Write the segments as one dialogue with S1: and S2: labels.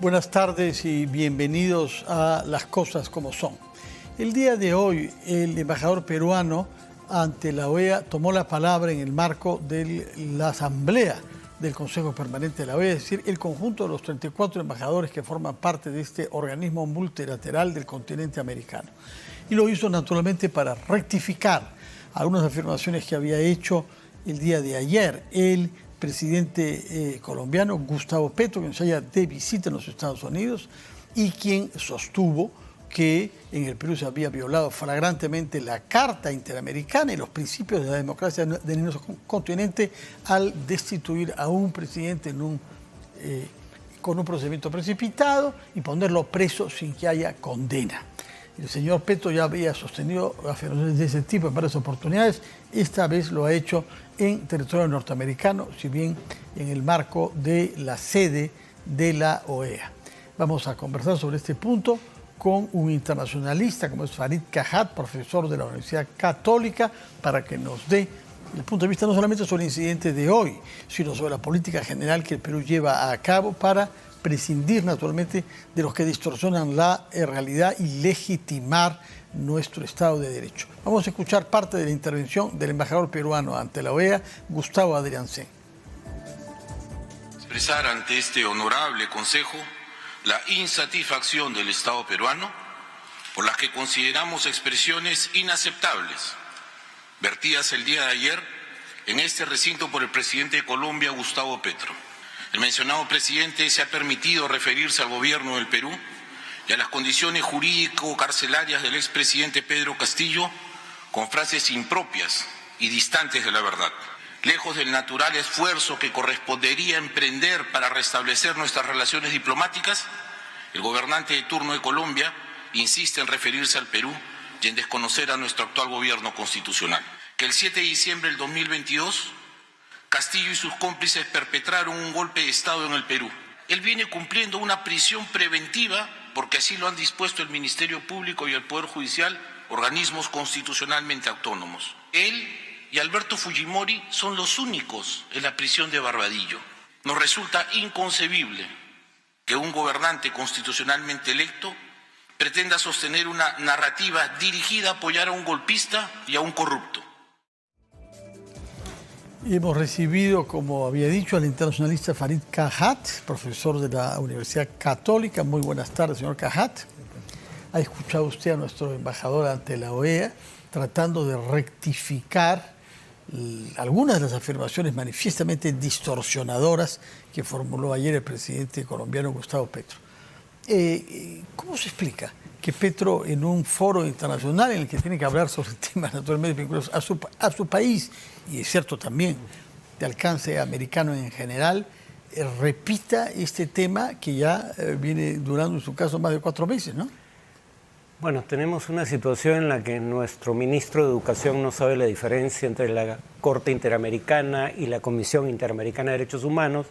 S1: Buenas tardes y bienvenidos a Las Cosas Como Son. El día de hoy, el embajador peruano ante la OEA tomó la palabra en el marco de la asamblea del Consejo Permanente de la OEA, es decir, el conjunto de los 34 embajadores que forman parte de este organismo multilateral del continente americano. Y lo hizo naturalmente para rectificar algunas afirmaciones que había hecho el día de ayer el presidente colombiano Gustavo Petro, quien se halla de visita en los Estados Unidos y quien sostuvo que en el Perú se había violado flagrantemente la Carta Interamericana y los principios de la democracia de nuestro continente al destituir a un presidente con un procedimiento precipitado y ponerlo preso sin que haya condena. El señor Petro ya había sostenido afirmaciones de ese tipo en varias oportunidades. Esta vez lo ha hecho en territorio norteamericano, si bien en el marco de la sede de la OEA. Vamos a conversar sobre este punto con un internacionalista como es Farid Kajat, profesor de la Universidad Católica, para que nos dé el punto de vista no solamente sobre el incidente de hoy, sino sobre la política general que el Perú lleva a cabo para prescindir naturalmente de los que distorsionan la realidad y legitimar nuestro Estado de Derecho. Vamos a escuchar parte de la intervención del embajador peruano ante la OEA, Gustavo Adriancén.
S2: Expresar ante este honorable Consejo la insatisfacción del Estado peruano por las que consideramos expresiones inaceptables vertidas el día de ayer en este recinto por el presidente de Colombia, Gustavo Petro. El mencionado presidente se ha permitido referirse al gobierno del Perú y a las condiciones jurídico-carcelarias del expresidente Pedro Castillo con frases impropias y distantes de la verdad. Lejos del natural esfuerzo que correspondería emprender para restablecer nuestras relaciones diplomáticas, el gobernante de turno de Colombia insiste en referirse al Perú y en desconocer a nuestro actual gobierno constitucional. Que el 7 de diciembre del 2022, Castillo y sus cómplices perpetraron un golpe de Estado en el Perú. Él viene cumpliendo una prisión preventiva porque así lo han dispuesto el Ministerio Público y el Poder Judicial, organismos constitucionalmente autónomos. Él y Alberto Fujimori son los únicos en la prisión de Barbadillo. Nos resulta inconcebible que un gobernante constitucionalmente electo pretenda sostener una narrativa dirigida a apoyar a un golpista y a un corrupto.
S1: Hemos recibido, como había dicho, al internacionalista Farid Kajat, profesor de la Universidad Católica. Muy buenas tardes, señor Kajat. Ha escuchado usted a nuestro embajador ante la OEA tratando de rectificar algunas de las afirmaciones manifiestamente distorsionadoras que formuló ayer el presidente colombiano Gustavo Petro. ¿Cómo se explica que Petro, en un foro internacional en el que tiene que hablar sobre temas naturalmente vinculados a su país, y es cierto también de alcance americano en general, repita este tema que ya viene durando en su caso más de 4 meses, ¿no?
S3: Bueno, tenemos una situación en la que nuestro ministro de Educación no sabe la diferencia entre la Corte Interamericana y la Comisión Interamericana de Derechos Humanos,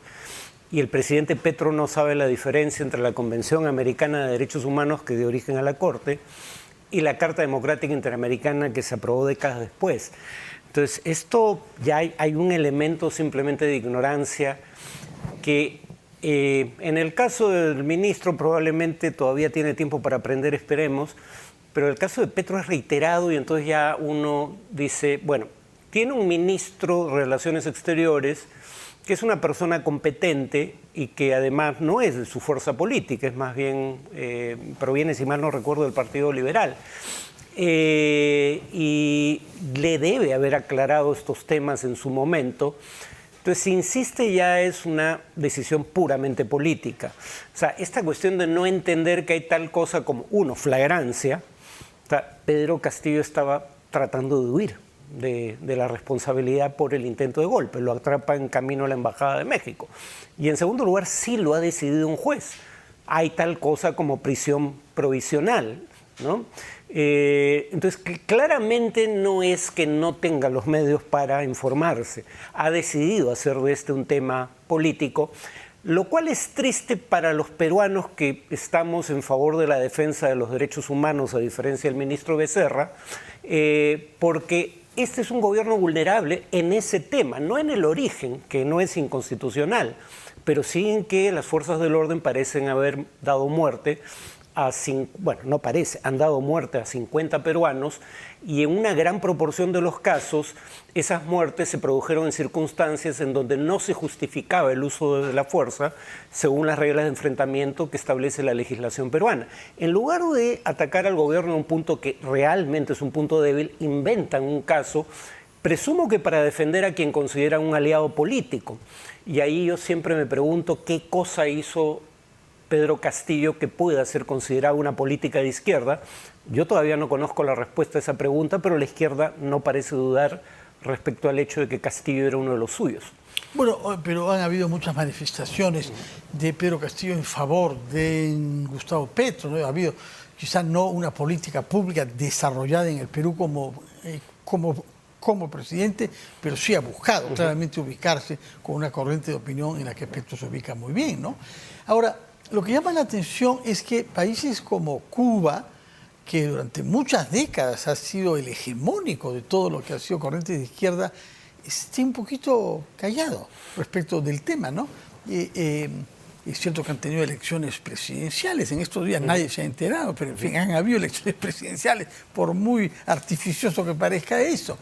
S3: y el presidente Petro no sabe la diferencia entre la Convención Americana de Derechos Humanos, que dio origen a la Corte, y la Carta Democrática Interamericana, que se aprobó décadas después. Entonces, esto ya hay un elemento simplemente de ignorancia que en el caso del ministro probablemente todavía tiene tiempo para aprender, esperemos, pero el caso de Petro es reiterado y entonces ya uno dice, bueno, tiene un ministro de Relaciones Exteriores que es una persona competente y que además no es de su fuerza política, es más bien, proviene, si mal no recuerdo, del Partido Liberal. Y le debe haber aclarado estos temas en su momento. Entonces, si insiste, ya es una decisión puramente política. O sea, esta cuestión de no entender que hay tal cosa como, uno, flagrancia. O sea, Pedro Castillo estaba tratando de huir de la responsabilidad por el intento de golpe. Lo atrapa en camino a la Embajada de México. Y en segundo lugar, sí lo ha decidido un juez. Hay tal cosa como prisión provisional, ¿no? Entonces, claramente no es que no tenga los medios para informarse. Ha decidido hacer de este un tema político, lo cual es triste para los peruanos que estamos en favor de la defensa de los derechos humanos, a diferencia del ministro Becerra, porque este es un gobierno vulnerable en ese tema, no en el origen, que no es inconstitucional, pero sí en que las fuerzas del orden parecen haber dado muerte no parece, han dado muerte a 50 peruanos, y en una gran proporción de los casos esas muertes se produjeron en circunstancias en donde no se justificaba el uso de la fuerza según las reglas de enfrentamiento que establece la legislación peruana. En lugar de atacar al gobierno en un punto que realmente es un punto débil, inventan un caso, presumo que para defender a quien consideran un aliado político. Y ahí yo siempre me pregunto qué cosa hizo Pedro Castillo que pueda ser considerado una política de izquierda. Yo todavía no conozco la respuesta a esa pregunta, pero la izquierda no parece dudar respecto al hecho de que Castillo era uno de los suyos.
S1: Bueno, pero han habido muchas manifestaciones de Pedro Castillo en favor de Gustavo Petro, ¿no? Ha habido quizás no una política pública desarrollada en el Perú como presidente, pero sí ha buscado claramente ubicarse con una corriente de opinión en la que Petro se ubica muy bien, ¿no? Ahora, lo que llama la atención es que países como Cuba, que durante muchas décadas ha sido el hegemónico de todo lo que ha sido corriente de izquierda, esté un poquito callado respecto del tema, ¿no? Es cierto que han tenido elecciones presidenciales, en estos días nadie se ha enterado, pero en fin, han habido elecciones presidenciales, por muy artificioso que parezca eso.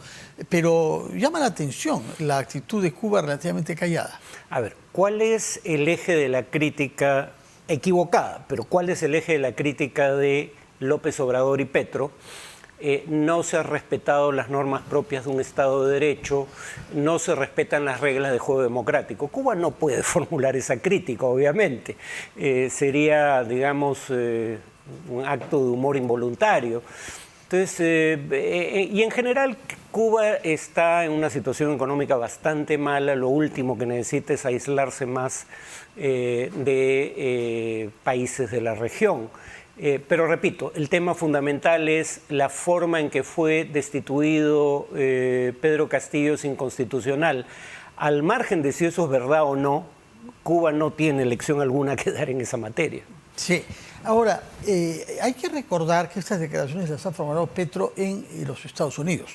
S1: Pero llama la atención la actitud de Cuba relativamente callada.
S3: A ver, ¿cuál es el eje de la crítica equivocada? Pero ¿cuál es el eje de la crítica de López Obrador y Petro? No se han respetado las normas propias de un Estado de Derecho, no se respetan las reglas de juego democrático. Cuba no puede formular esa crítica, obviamente. Sería, digamos, un acto de humor involuntario. Entonces, y en general, Cuba está en una situación económica bastante mala. Lo último que necesita es aislarse más de países de la región. Pero repito, el tema fundamental es la forma en que fue destituido Pedro Castillo es inconstitucional. Al margen de si eso es verdad o no, Cuba no tiene lección alguna que dar en esa materia.
S1: Sí. Ahora, hay que recordar que estas declaraciones las ha formulado Petro en los Estados Unidos.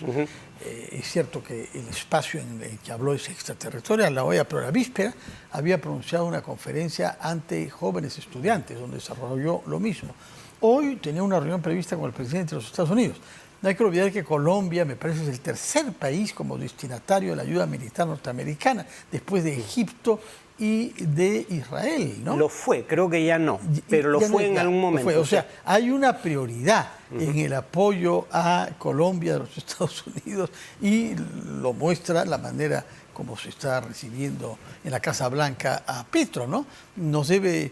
S1: Es cierto que el espacio en el que habló es extraterritorial, la OEA, pero la víspera había pronunciado una conferencia ante jóvenes estudiantes, donde desarrolló lo mismo. Hoy tenía una reunión prevista con el presidente de los Estados Unidos. No hay que olvidar que Colombia, me parece, es el tercer país como destinatario de la ayuda militar norteamericana, después de Egipto y de Israel, ¿no?
S3: Lo fue, creo que ya no, pero lo fue en algún momento.
S1: O sea, hay una prioridad en el apoyo a Colombia de los Estados Unidos y lo muestra la manera como se está recibiendo en la Casa Blanca a Petro, ¿no? Nos debe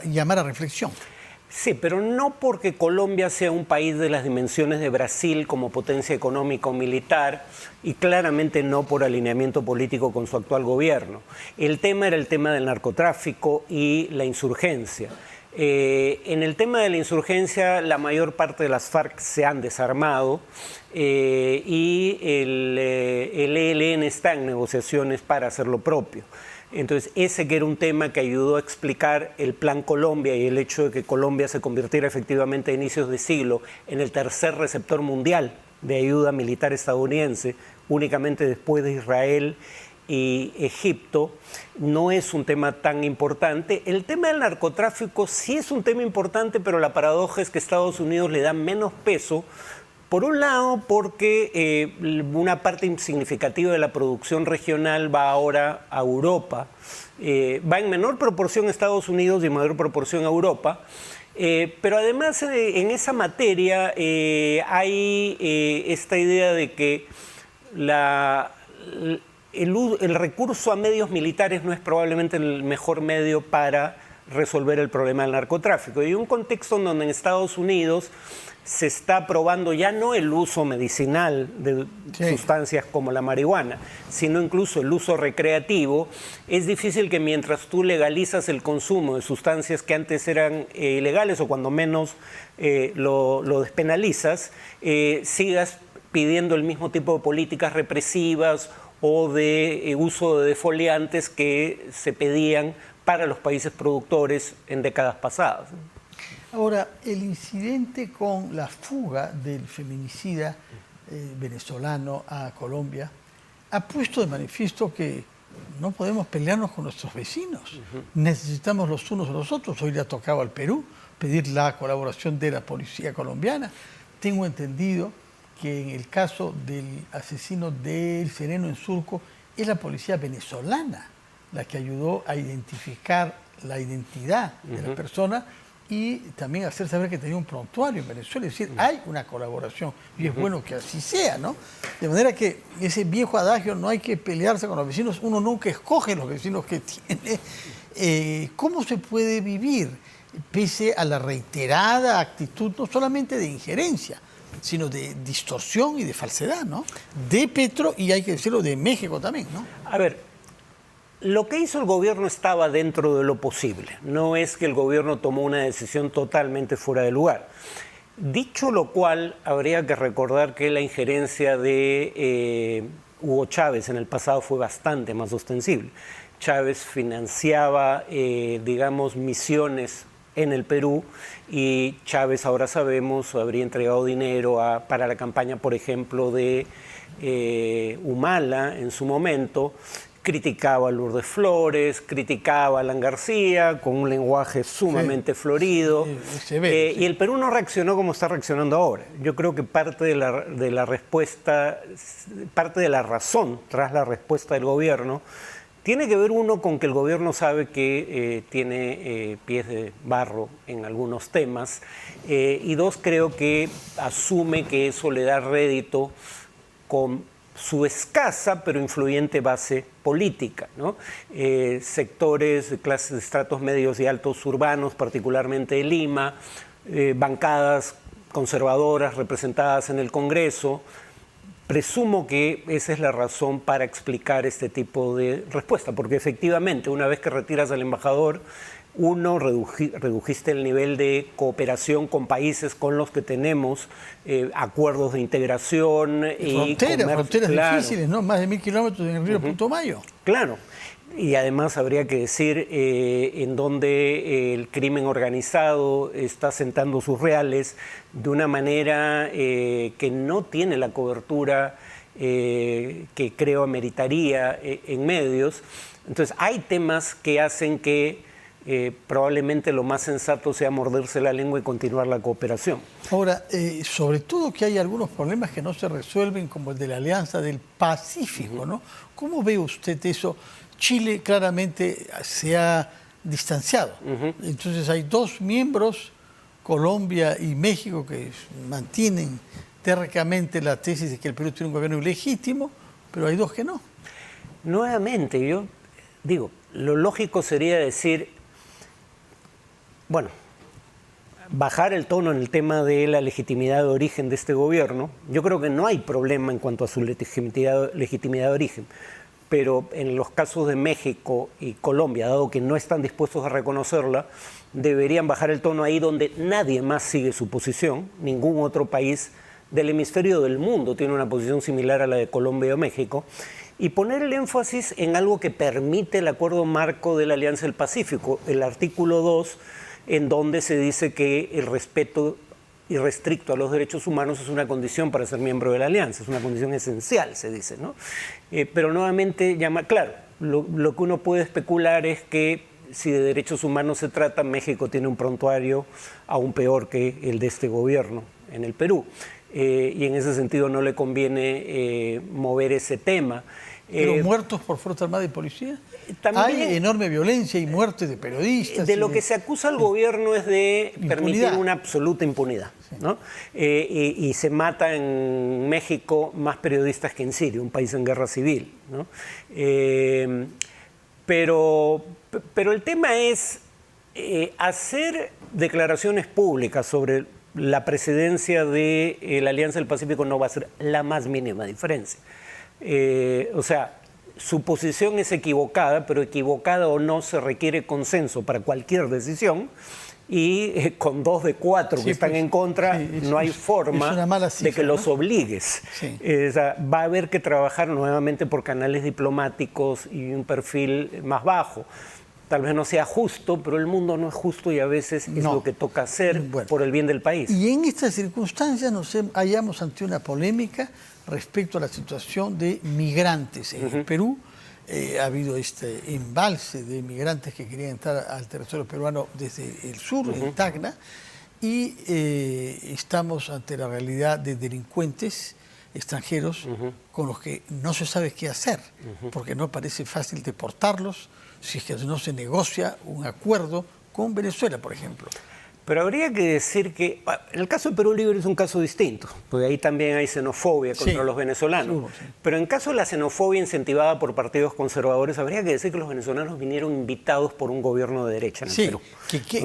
S1: llamar a reflexión.
S3: Sí, pero no porque Colombia sea un país de las dimensiones de Brasil como potencia económica o militar, y claramente no por alineamiento político con su actual gobierno. El tema era el tema del narcotráfico y la insurgencia. En el tema de la insurgencia, la mayor parte de las FARC se han desarmado y el ELN está en negociaciones para hacer lo propio. Entonces, ese que era un tema que ayudó a explicar el Plan Colombia y el hecho de que Colombia se convirtiera efectivamente a inicios de siglo en el tercer receptor mundial de ayuda militar estadounidense, únicamente después de Israel y Egipto, no es un tema tan importante. El tema del narcotráfico sí es un tema importante, pero la paradoja es que Estados Unidos le da menos peso. Por un lado, porque una parte insignificativa de la producción regional va ahora a Europa, va en menor proporción a Estados Unidos y en mayor proporción a Europa, pero además en esa materia hay esta idea de que el recurso a medios militares no es probablemente el mejor medio para resolver el problema del narcotráfico. Y un contexto en donde en Estados Unidos se está probando ya no el uso medicinal de sustancias como la marihuana, sino incluso el uso recreativo. Es difícil que mientras tú legalizas el consumo de sustancias que antes eran ilegales o cuando menos lo despenalizas, sigas pidiendo el mismo tipo de políticas represivas o de uso de defoliantes que se pedían para los países productores en décadas pasadas.
S1: Ahora, el incidente con la fuga del feminicida venezolano a Colombia ha puesto de manifiesto que no podemos pelearnos con nuestros vecinos. Necesitamos los unos a los otros. Hoy le ha tocado al Perú pedir la colaboración de la policía colombiana. Tengo entendido que en el caso del asesino del Sereno en Surco, es la policía venezolana la que ayudó a identificar la identidad de la persona y también hacer saber que tenía un prontuario en Venezuela. Es decir, hay una colaboración y es bueno que así sea, ¿no? De manera que ese viejo adagio, no hay que pelearse con los vecinos, uno nunca escoge los vecinos que tiene. ¿Cómo se puede vivir pese a la reiterada actitud, no solamente de injerencia, sino de distorsión y de falsedad, ¿no? De Petro y, hay que decirlo, de México también, ¿no?
S3: A ver, lo que hizo el gobierno estaba dentro de lo posible. No es que el gobierno tomó una decisión totalmente fuera de lugar. Dicho lo cual, habría que recordar que la injerencia de Hugo Chávez en el pasado fue bastante más ostensible. Chávez financiaba, digamos, misiones en el Perú y Chávez, ahora sabemos, habría entregado dinero para la campaña, por ejemplo, de Humala en su momento. Criticaba a Lourdes Flores, criticaba a Alan García con un lenguaje sumamente florido. Y el Perú no reaccionó como está reaccionando ahora. Yo creo que parte de la respuesta, parte de la razón tras la respuesta del gobierno, tiene que ver, uno, con que el gobierno sabe que tiene pies de barro en algunos temas, y dos, creo que asume que eso le da rédito con su escasa pero influyente base política, ¿no? Sectores de clases de estratos medios y altos urbanos, particularmente de Lima, bancadas conservadoras representadas en el Congreso. Presumo que esa es la razón para explicar este tipo de respuesta, porque efectivamente, una vez que retiras al embajador, uno, redujiste el nivel de cooperación con países con los que tenemos acuerdos de integración y
S1: fronteras claro, difíciles, ¿no? Más de 1000 kilómetros en el río Putumayo.
S3: Claro. Y además habría que decir en donde el crimen organizado está sentando sus reales de una manera que no tiene la cobertura que creo ameritaría en medios. Entonces hay temas que hacen que probablemente lo más sensato sea morderse la lengua y continuar la cooperación.
S1: Ahora, sobre todo que hay algunos problemas que no se resuelven, como el de la Alianza del Pacífico, ¿no? ¿Cómo ve usted eso? Chile claramente se ha distanciado. Entonces hay dos miembros, Colombia y México, que mantienen tercamente la tesis de que el Perú tiene un gobierno ilegítimo, pero hay dos que no.
S3: Nuevamente, yo digo, lo lógico sería decir, bueno, bajar el tono en el tema de la legitimidad de origen de este gobierno. Yo creo que no hay problema en cuanto a su legitimidad de origen. Pero en los casos de México y Colombia, dado que no están dispuestos a reconocerla, deberían bajar el tono ahí donde nadie más sigue su posición. Ningún otro país del hemisferio del mundo tiene una posición similar a la de Colombia o México. Y poner el énfasis en algo que permite el acuerdo marco de la Alianza del Pacífico, el artículo 2, en donde se dice que el respeto irrestricto a los derechos humanos es una condición para ser miembro de la Alianza, es una condición esencial, se dice, ¿no? Pero nuevamente llama, claro, lo que uno puede especular es que si de derechos humanos se trata, México tiene un prontuario aún peor que el de este gobierno en el Perú, y en ese sentido no le conviene mover ese tema.
S1: ¿Pero muertos por Fuerza Armada y Policía?
S3: También,
S1: hay enorme violencia y muertes de periodistas.
S3: De lo que se acusa al gobierno es de permitir una absoluta impunidad, ¿no? Y se mata en México más periodistas que en Siria, un país en guerra civil, ¿no? Pero el tema es hacer declaraciones públicas sobre la presidencia de la Alianza del Pacífico no va a ser la más mínima diferencia. O sea, su posición es equivocada, pero equivocada o no se requiere consenso para cualquier decisión, y con 2 de 4 que están en contra, no hay forma de que los obligues. O sea, va a haber que trabajar nuevamente por canales diplomáticos y un perfil más bajo. tal vez no sea justo, pero el mundo no es justo y a veces es lo que toca hacer por el bien del país.
S1: Y en estas circunstancias nos hallamos ante una polémica respecto a la situación de migrantes en el Perú. Ha habido este embalse de migrantes que querían entrar al territorio peruano desde el sur, en Tacna, y estamos ante la realidad de delincuentes extranjeros con los que no se sabe qué hacer, porque no parece fácil deportarlos si es que no se negocia un acuerdo con Venezuela, por ejemplo.
S3: Pero habría que decir que en el caso de Perú Libre es un caso distinto, porque ahí también hay xenofobia contra los venezolanos. Pero en caso de la xenofobia incentivada por partidos conservadores, habría que decir que los venezolanos vinieron invitados por un gobierno de derecha en el Perú.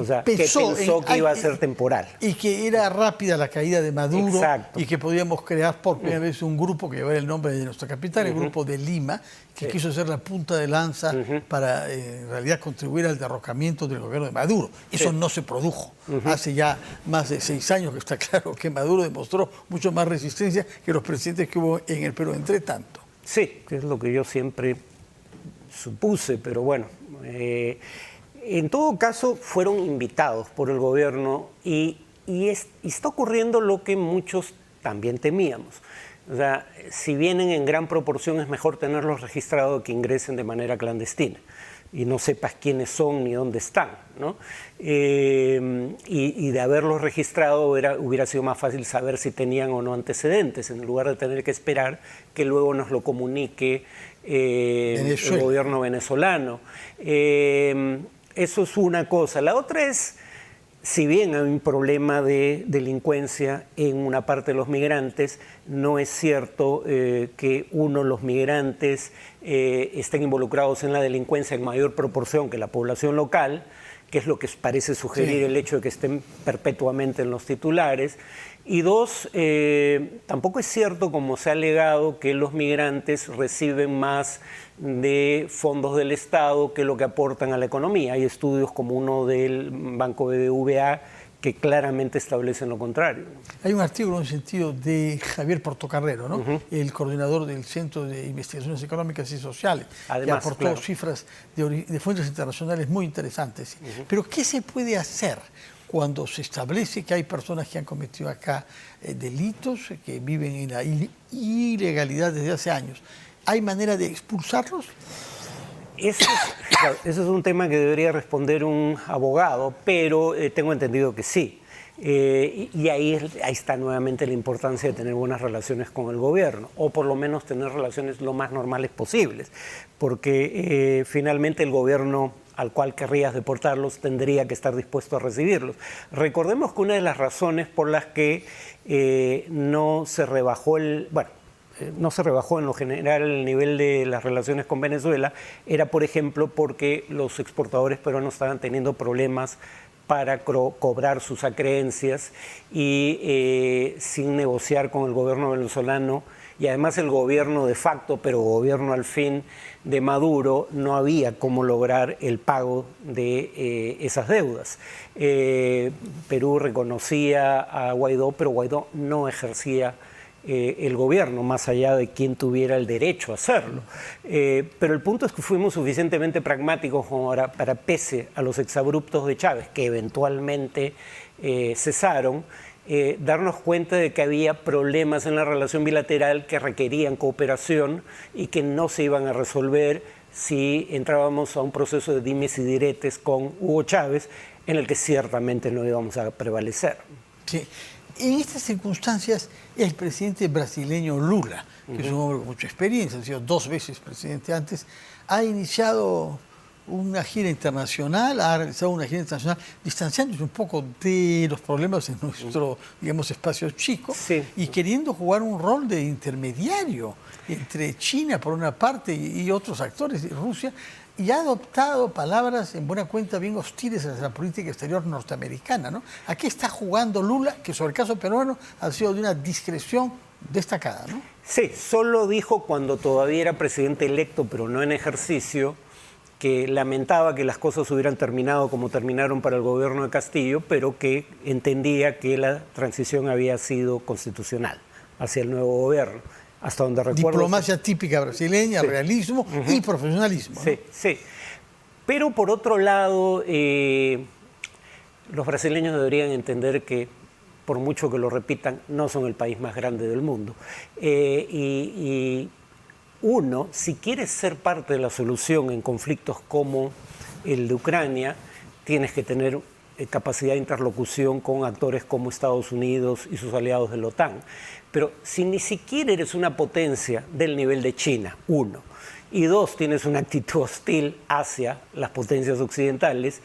S3: O sea, que pensó que iba a ser temporal.
S1: Y que era rápida la caída de Maduro. Y que podíamos crear por primera vez un grupo que llevara el nombre de nuestra capital, el Grupo de Lima, que quiso ser la punta de lanza para en realidad contribuir al derrocamiento del gobierno de Maduro. Eso no se produjo. Hace ya más de 6 años que está claro que Maduro demostró mucho más resistencia que los presidentes que hubo en el Perú entre tanto.
S3: Sí, que es lo que yo siempre supuse, pero bueno, en todo caso fueron invitados por el gobierno y está ocurriendo lo que muchos también temíamos. O sea, si vienen en gran proporción es mejor tenerlos registrados que ingresen de manera clandestina y no sepas quiénes son ni dónde están, ¿no? Y de haberlos registrado hubiera sido más fácil saber si tenían o no antecedentes, en lugar de tener que esperar que luego nos lo comunique el gobierno venezolano. Eso es una cosa. La otra es, si bien hay un problema de delincuencia en una parte de los migrantes, no es cierto que los migrantes estén involucrados en la delincuencia en mayor proporción que la población local, que es lo que parece sugerir el hecho de que estén perpetuamente en los titulares. Y dos, tampoco es cierto, como se ha alegado, que los migrantes reciben más de fondos del Estado que lo que aportan a la economía. Hay estudios como uno del Banco BBVA que claramente establecen lo contrario.
S1: Hay un artículo en el sentido de Javier Portocarrero, ¿no? El coordinador del Centro de Investigaciones Económicas y Sociales, además, que aportó cifras de fuentes internacionales muy interesantes. Pero ¿qué se puede hacer cuando se establece que hay personas que han cometido acá delitos, que viven en la ilegalidad desde hace años? ¿Hay manera de expulsarlos?
S3: Eso es un tema que debería responder un abogado, pero tengo entendido que sí. Y ahí está nuevamente la importancia de tener buenas relaciones con el gobierno, o por lo menos tener relaciones lo más normales posibles, porque finalmente el gobierno al cual querrías deportarlos tendría que estar dispuesto a recibirlos. Recordemos que una de las razones por las que no se rebajó no se rebajó en lo general el nivel de las relaciones con Venezuela, era, por ejemplo, porque los exportadores peruanos estaban teniendo problemas para cobrar sus acreencias y sin negociar con el gobierno venezolano, y además el gobierno de facto, pero gobierno al fin de Maduro, no había cómo lograr el pago de esas deudas. Perú reconocía a Guaidó, pero Guaidó no ejercía el gobierno, más allá de quien tuviera el derecho a hacerlo. Pero el punto es que fuimos suficientemente pragmáticos como para, pese a los exabruptos de Chávez, que eventualmente cesaron, darnos cuenta de que había problemas en la relación bilateral que requerían cooperación y que no se iban a resolver si entrábamos a un proceso de dimes y diretes con Hugo Chávez, en el que ciertamente no íbamos a prevalecer.
S1: Sí. En estas circunstancias, el presidente brasileño Lula, que es un hombre con mucha experiencia, ha sido 2 veces presidente antes, ha iniciado una gira internacional, ha realizado una gira internacional distanciándose un poco de los problemas en nuestro, digamos, espacio chico y queriendo jugar un rol de intermediario entre China, por una parte, y otros actores de Rusia, y ha adoptado palabras en buena cuenta bien hostiles hacia la política exterior norteamericana, ¿no? ¿A qué está jugando Lula, que sobre el caso peruano ha sido de una discreción destacada, ¿no?
S3: Sí, solo dijo cuando todavía era presidente electo, pero no en ejercicio, que lamentaba que las cosas hubieran terminado como terminaron para el gobierno de Castillo, pero que entendía que la transición había sido constitucional hacia el nuevo gobierno. Hasta donde recuerdo.
S1: Diplomacia típica brasileña, realismo y profesionalismo.
S3: Sí, sí. Pero por otro lado, los brasileños deberían entender que, por mucho que lo repitan, no son el país más grande del mundo. Y uno, si quiere ser parte de la solución en conflictos como el de Ucrania, tienes que tener capacidad de interlocución con actores como Estados Unidos y sus aliados de la OTAN. Pero si ni siquiera eres una potencia del nivel de China, uno, y dos, tienes una actitud hostil hacia las potencias occidentales,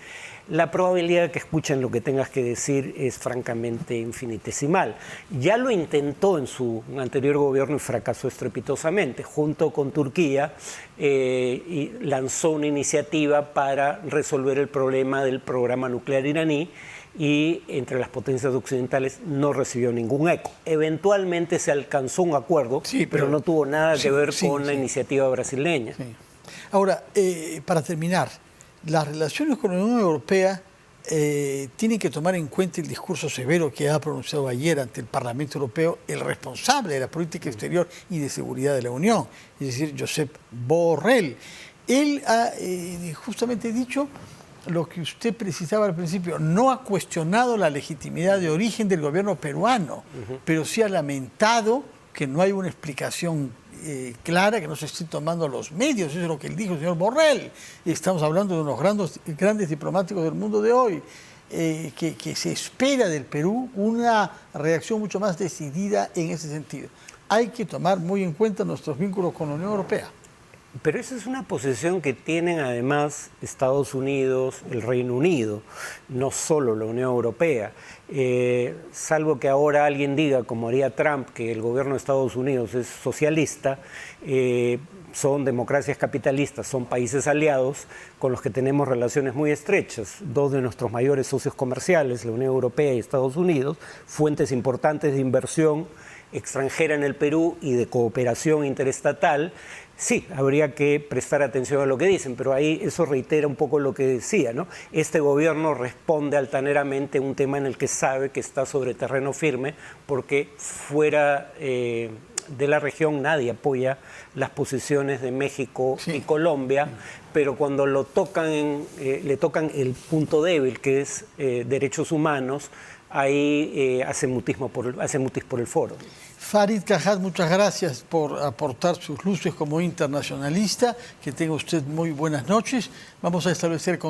S3: la probabilidad de que escuchen lo que tengas que decir es francamente infinitesimal. Ya lo intentó en su anterior gobierno y fracasó estrepitosamente. Junto con Turquía y lanzó una iniciativa para resolver el problema del programa nuclear iraní y entre las potencias occidentales no recibió ningún eco. Eventualmente se alcanzó un acuerdo, sí, pero no tuvo nada que ver con la iniciativa brasileña.
S1: Sí. Ahora, para terminar, las relaciones con la Unión Europea tienen que tomar en cuenta el discurso severo que ha pronunciado ayer ante el Parlamento Europeo el responsable de la política exterior y de seguridad de la Unión, es decir, Josep Borrell. Él ha justamente dicho lo que usted precisaba al principio, no ha cuestionado la legitimidad de origen del gobierno peruano, pero sí ha lamentado que no hay una explicación clara, que no se estén tomando los medios. Eso es lo que él dijo, el señor Borrell. Estamos hablando de unos grandes diplomáticos del mundo de hoy, que se espera del Perú una reacción mucho más decidida en ese sentido. Hay que tomar muy en cuenta nuestros vínculos con la Unión Europea.
S3: Pero esa es una posición que tienen además Estados Unidos, el Reino Unido, no solo la Unión Europea. Salvo que ahora alguien diga, como haría Trump, que el gobierno de Estados Unidos es socialista, son democracias capitalistas, son países aliados con los que tenemos relaciones muy estrechas. Dos de nuestros mayores socios comerciales, la Unión Europea y Estados Unidos, fuentes importantes de inversión extranjera en el Perú y de cooperación interestatal. Sí, habría que prestar atención a lo que dicen, pero ahí eso reitera un poco lo que decía, ¿no? Este gobierno responde altaneramente a un tema en el que sabe que está sobre terreno firme, porque fuera de la región nadie apoya las posiciones de México y Colombia, pero cuando le tocan el punto débil, que es derechos humanos, ahí hace mutis por el foro.
S1: Farid Cajat, muchas gracias por aportar sus luces como internacionalista. Que tenga usted muy buenas noches. Vamos a establecer